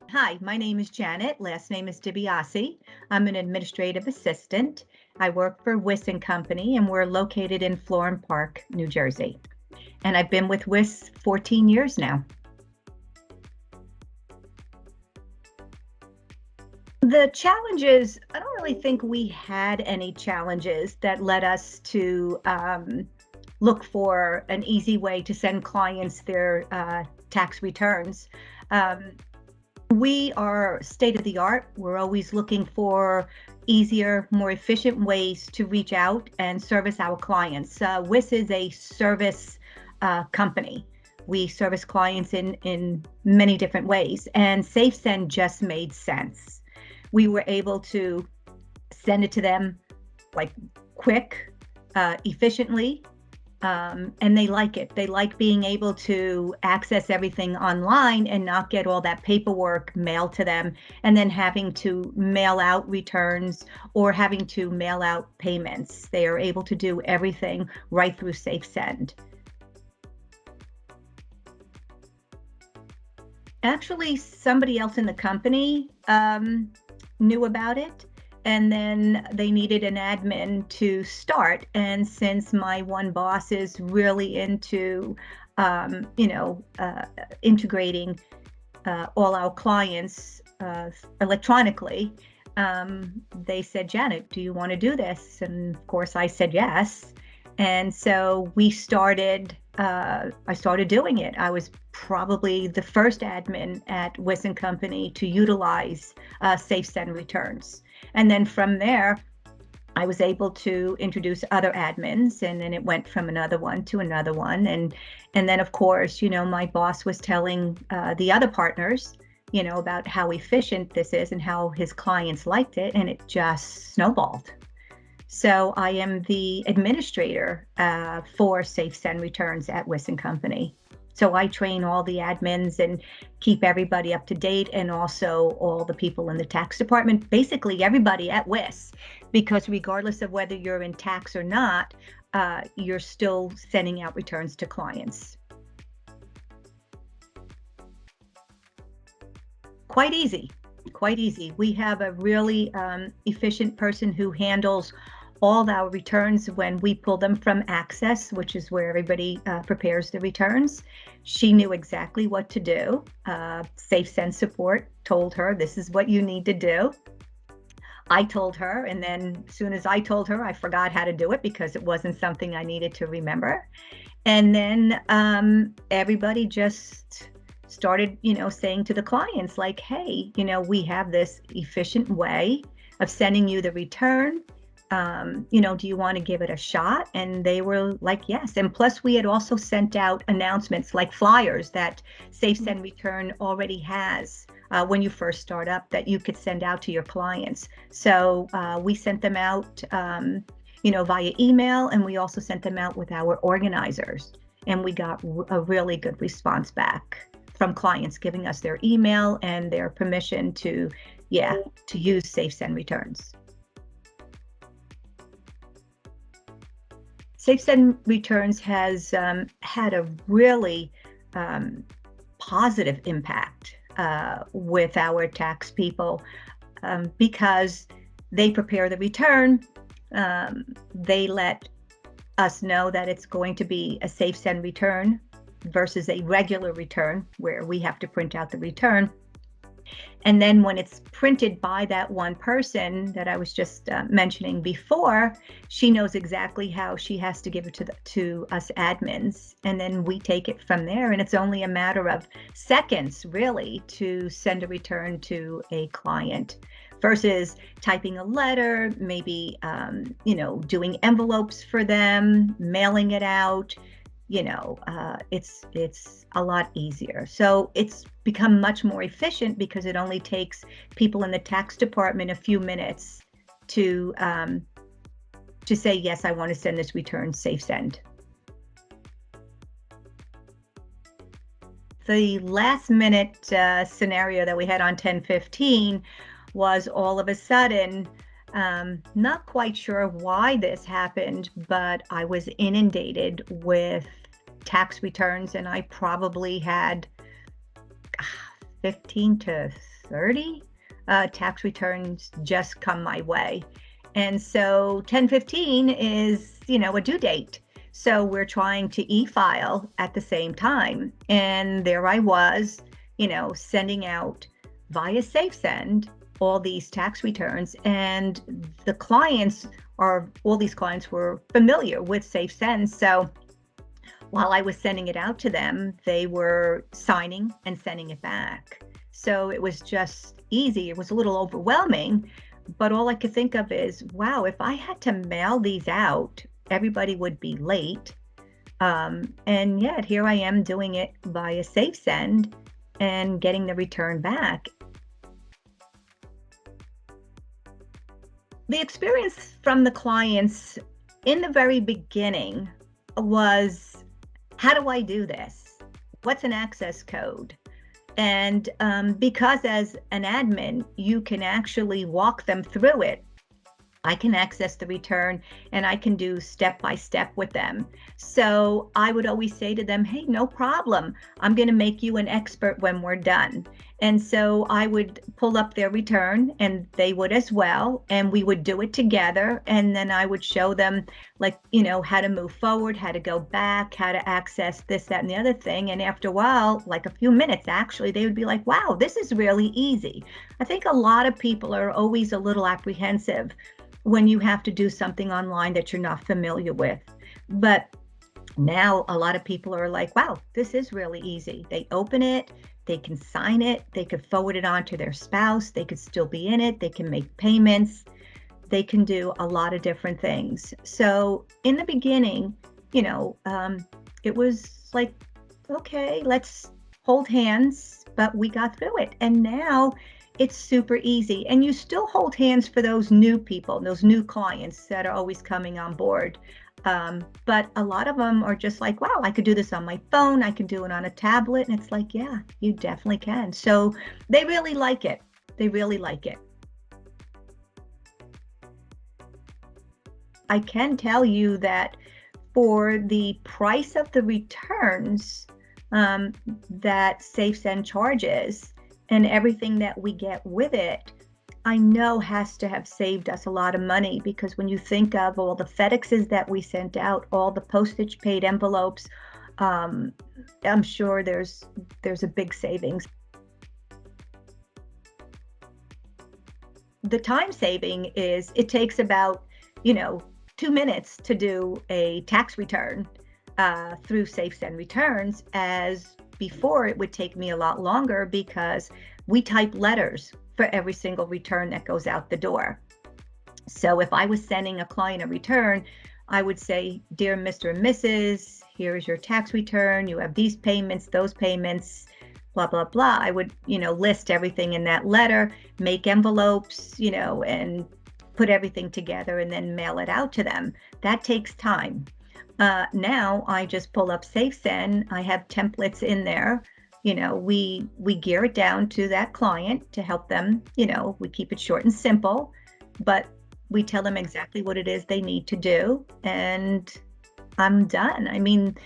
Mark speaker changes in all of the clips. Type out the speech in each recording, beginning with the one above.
Speaker 1: Hi, my name is Janet. Last name is DiBiase. I'm an administrative assistant. I work for Wiss and Company, and we're located in Florham Park, New Jersey. And I've been with Wiss 14 years now. The challenges, I don't really think we had any challenges that led us to look for an easy way to send clients their tax returns. Um, We are state of the art. We're always looking for easier, more efficient ways to reach out and service our clients. WIS is a service company. We service clients in many different ways, and SafeSend just made sense. We were able to send it to them like quick, efficiently, and they like it. They like being able to access everything online and not get all that paperwork mailed to them and then having to mail out returns or having to mail out payments. They are able to do everything right through SafeSend. Actually, somebody else in the company knew about it, and then they needed an admin to start. And since my one boss is really into, integrating all our clients electronically, they said, Janet, do you want to do this? And of course, I said yes. And so we started. I started doing it. I was probably the first admin at Wiss and Company to utilize SafeSend Returns. And then from there, I was able to introduce other admins, and then it went from another one to another one. And then, of course, my boss was telling the other partners, about how efficient this is and how his clients liked it, and it just snowballed. So I am the administrator for SafeSend Returns at Wiss and Company. So I train all the admins and keep everybody up to date, and also all the people in the tax department, basically everybody at Wiss, because regardless of whether you're in tax or not, you're still sending out returns to clients. Quite easy, quite easy. We have a really efficient person who handles all our returns when we pull them from Access, which is where everybody prepares the returns. She knew exactly what to do. SafeSend support told her, this is what you need to do. I told her, and then as soon as I told her, I forgot how to do it because it wasn't something I needed to remember. And then everybody just started, saying to the clients like, hey, we have this efficient way of sending you the return. Do you want to give it a shot? And they were like, yes. And plus, we had also sent out announcements like flyers that SafeSend Return already has when you first start up that you could send out to your clients. So we sent them out, via email, and we also sent them out with our organizers. And we got a really good response back from clients giving us their email and their permission to use SafeSend Returns. SafeSend Returns has had a really positive impact with our tax people because they prepare the return. They let us know that it's going to be a SafeSend return versus a regular return where we have to print out the return. And then when it's printed by that one person that I was just mentioning before, she knows exactly how she has to give it to us admins. And then we take it from there. And it's only a matter of seconds, really, to send a return to a client versus typing a letter, maybe, doing envelopes for them, mailing it out. It's a lot easier. So it's become much more efficient because it only takes people in the tax department a few minutes to say, yes, I want to send this return, SafeSend. The last minute scenario that we had on 10/15 was all of a sudden, not quite sure why this happened, but I was inundated with tax returns, and I probably had 15 to 30 tax returns just come my way. And so 10/15 is, a due date. So we're trying to e-file at the same time. And there I was, sending out via SafeSend all these tax returns. And all these clients were familiar with SafeSend. So while I was sending it out to them, they were signing and sending it back. So it was just easy. It was a little overwhelming, but all I could think of is, wow, if I had to mail these out, everybody would be late. And yet here I am doing it via SafeSend and getting the return back. The experience from the clients in the very beginning was, how do I do this? What's an access code? And because as an admin, you can actually walk them through it. I can access the return and I can do step by step with them. So I would always say to them, hey, no problem. I'm going to make you an expert when we're done. And so I would pull up their return and they would as well. And we would do it together. And then I would show them how to move forward, how to go back, how to access this, that, and the other thing. And after a while, like a few minutes, actually, they would be like, wow, this is really easy. I think a lot of people are always a little apprehensive when you have to do something online that you're not familiar with. But now a lot of people are like, wow, this is really easy. They open it, they can sign it, they could forward it on to their spouse, they could still be in it, they can make payments, they can do a lot of different things. So in the beginning, it was like, okay, let's hold hands, but we got through it. And now it's super easy. And you still hold hands for those new people, those new clients that are always coming on board. But a lot of them are just like, wow, I could do this on my phone. I can do it on a tablet. And it's like, yeah, you definitely can. So they really like it. They really like it. I can tell you that for the price of the returns that SafeSend charges, and everything that we get with it, I know has to have saved us a lot of money, because when you think of all the FedExes that we sent out, all the postage paid envelopes, I'm sure there's a big savings. The time saving is, it takes about 2 minutes to do a tax return through SafeSend Returns, as before it would take me a lot longer because we type letters for every single return that goes out the door. So if I was sending a client a return, I would say, dear Mr. and Mrs., here's your tax return. You have these payments, those payments, blah, blah, blah. I would, list everything in that letter, make envelopes, and put everything together and then mail it out to them. That takes time. Now I just pull up SafeSend. I have templates in there. We gear it down to that client to help them. We keep it short and simple, but we tell them exactly what it is they need to do, and I'm done. I mean,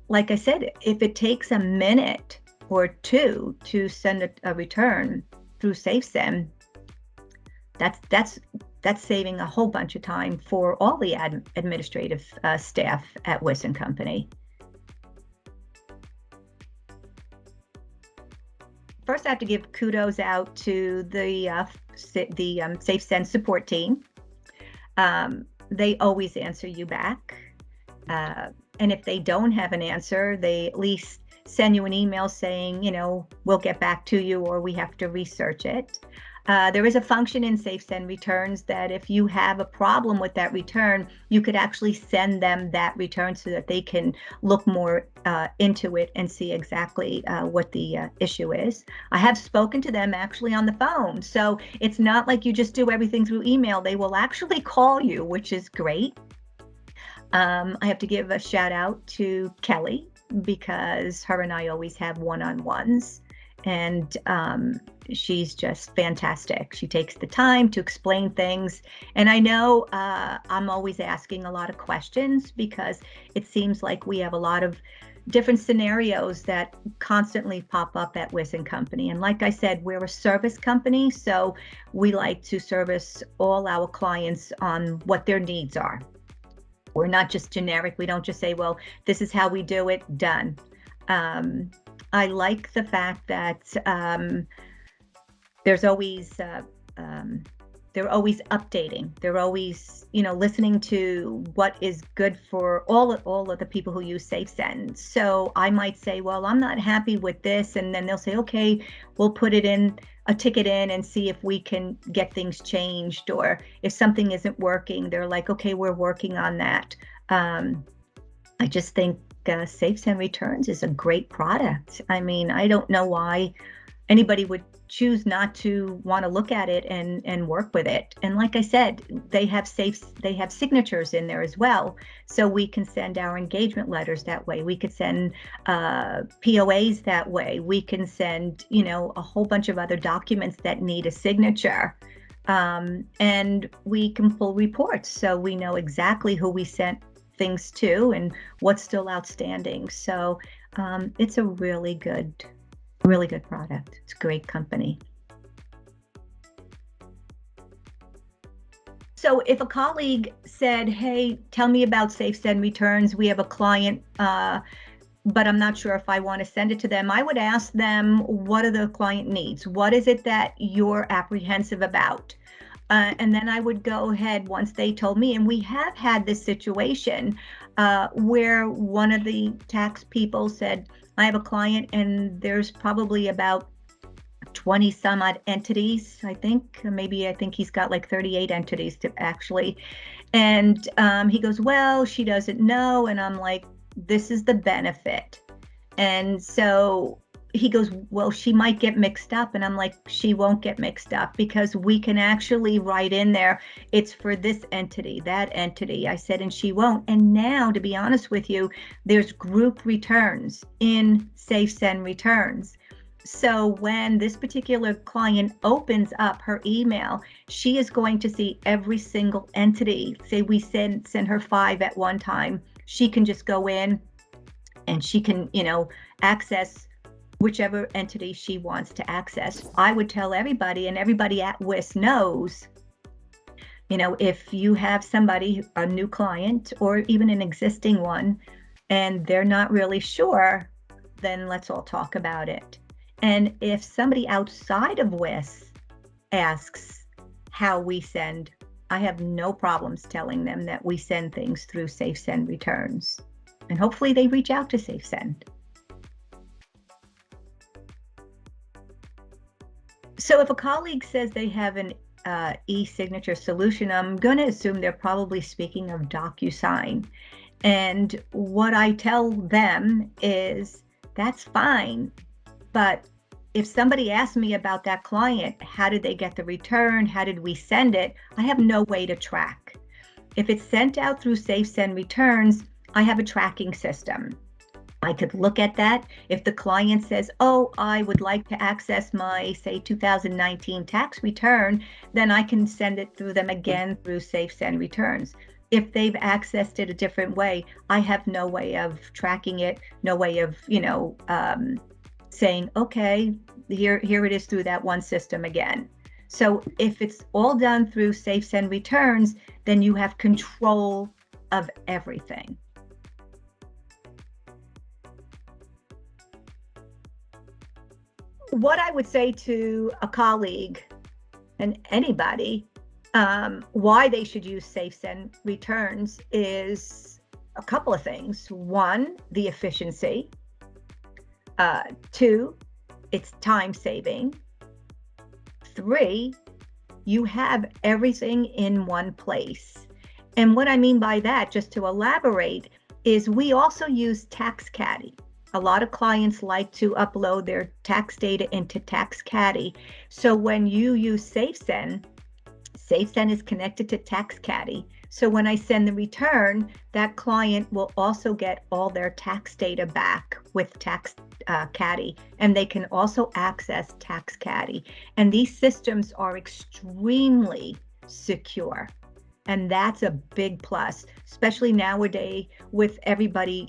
Speaker 1: like I said, if it takes a minute or two to send a return through SafeSend, that's saving a whole bunch of time for all the administrative staff at Wiss & Company. First, I have to give kudos out to the SafeSend support team. They always answer you back. And if they don't have an answer, they at least send you an email saying, we'll get back to you, or we have to research it. There is a function in SafeSend Returns that if you have a problem with that return, you could actually send them that return so that they can look more into it and see exactly what the issue is. I have spoken to them actually on the phone. So it's not like you just do everything through email. They will actually call you, which is great. I have to give a shout out to Kelly, because her and I always have one-on-ones. And she's just fantastic. She takes the time to explain things. And I know I'm always asking a lot of questions, because it seems like we have a lot of different scenarios that constantly pop up at Wiss and Company. And like I said, we're a service company, so we like to service all our clients on what their needs are. We're not just generic. We don't just say, well, this is how we do it, done. I like the fact that there's always they're always updating. They're always, listening to what is good for all of the people who use SafeSend. So I might say, well, I'm not happy with this, and then they'll say, okay, we'll put it in a ticket in and see if we can get things changed, or if something isn't working, they're like, okay, we're working on that. I just think SafeSend Returns is a great product. I mean, I don't know why anybody would choose not to want to look at it and work with it. And like I said, they have signatures in there as well, so we can send our engagement letters that way. We could send POAs that way. We can send a whole bunch of other documents that need a signature, and we can pull reports, so we know exactly who we sent things to and what's still outstanding. So it's a really good product. It's a great company. So if a colleague said, hey, tell me about SafeSend Returns, we have a client, but I'm not sure if I want to send it to them, I would ask them, what are the client needs? What is it that you're apprehensive about? And then I would go ahead once they told me, and we have had this situation where one of the tax people said, I have a client and there's probably about 20 some odd entities, I think he's got like 38 entities to actually. And he goes, well, she doesn't know. And I'm like, this is the benefit. And so he goes, well, she might get mixed up. And I'm like, she won't get mixed up, because we can actually write in there, it's for this entity, that entity. I said, and she won't. And now, to be honest with you, there's group returns in SafeSend Returns. So when this particular client opens up her email, she is going to see every single entity. Say we send her 5 at one time. She can just go in and she can, access whichever entity she wants to access. I would tell everybody, and everybody at Wiss knows, if you have somebody, a new client or even an existing one, and they're not really sure, then let's all talk about it. And if somebody outside of Wiss asks how we send, I have no problems telling them that we send things through SafeSend Returns. And hopefully they reach out to SafeSend. So if a colleague says they have an e-signature solution, I'm going to assume they're probably speaking of DocuSign. And what I tell them is, that's fine, but if somebody asks me about that client, how did they get the return? How did we send it? I have no way to track. If it's sent out through SafeSend Returns, I have a tracking system. I could look at that. If the client says, oh, I would like to access my, say, 2019 tax return, then I can send it through them again through SafeSend Returns. If they've accessed it a different way, I have no way of tracking it, no way of, saying, okay, here it is through that one system again. So if it's all done through SafeSend Returns, then you have control of everything. What I would say to a colleague and anybody, why they should use SafeSend Returns is a couple of things. One, the efficiency. 2, it's time saving. 3, you have everything in one place. And what I mean by that, just to elaborate, is we also use TaxCaddy. A lot of clients like to upload their tax data into TaxCaddy. So when you use SafeSend is connected to TaxCaddy. So when I send the return, that client will also get all their tax data back with TaxCaddy, and they can also access TaxCaddy. And these systems are extremely secure. And that's a big plus, especially nowadays with everybody,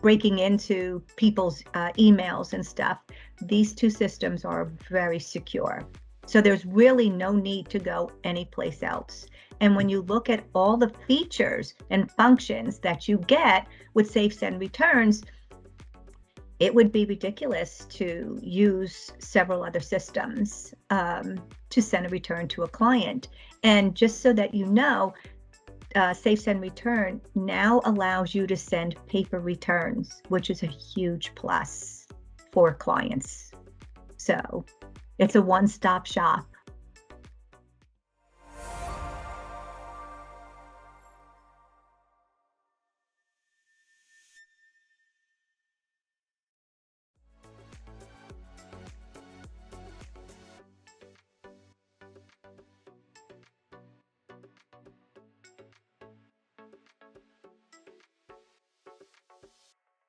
Speaker 1: breaking into people's emails and stuff, these two systems are very secure. So there's really no need to go anyplace else. And when you look at all the features and functions that you get with SafeSend Returns, it would be ridiculous to use several other systems to send a return to a client. And just so that you know, SafeSend Return now allows you to send paper returns, which is a huge plus for clients. So it's a one-stop shop